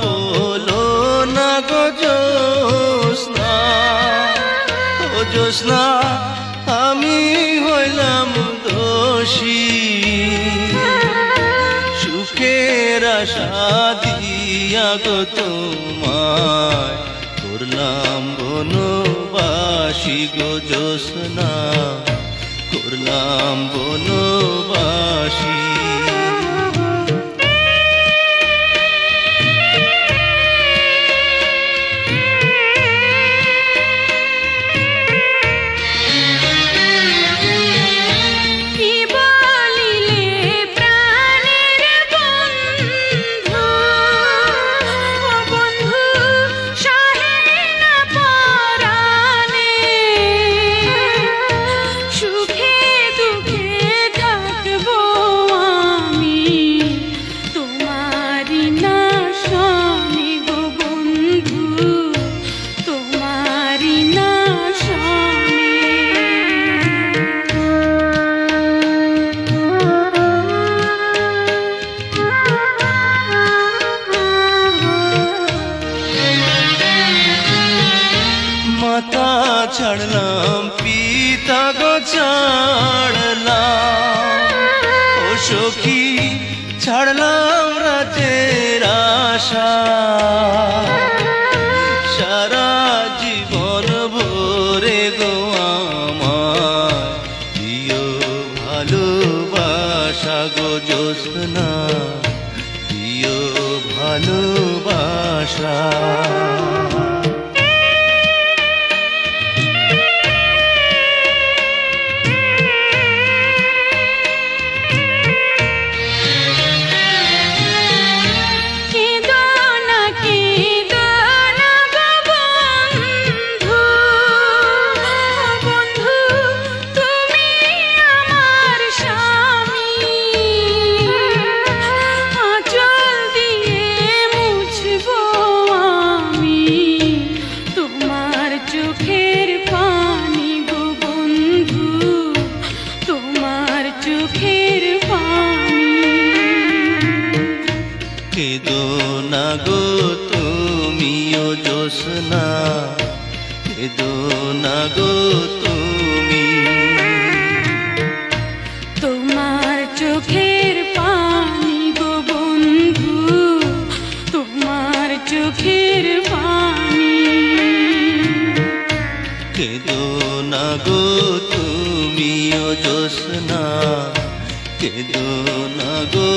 বলো না গো জ্যোৎস্না, ও জ্যোৎস্না আমি হইলাম দোষী, সুখের আশা দিয়া গো তোমায় করলাম বনবাসী গো জ্যোৎস্না, করলাম বনবাসী। মাতা ছাড়লাম পিতা গো ছাড়লাম, ও সখী ছাড়লাম রাতের আশা, সারা জীবন ভরে গো আমায় দিও ভালোবাসা গো জ্যোৎস্না, দিও ভালোবাসা। কেদো না গো তুমিও জ্যোৎস্না, কেদো না গো তুমি, তোমার চোখের পানি গো বন্ধু, তোমার চোখের পানি। কেদো না গো তুমিও জ্যোৎস্না, কেদো না গো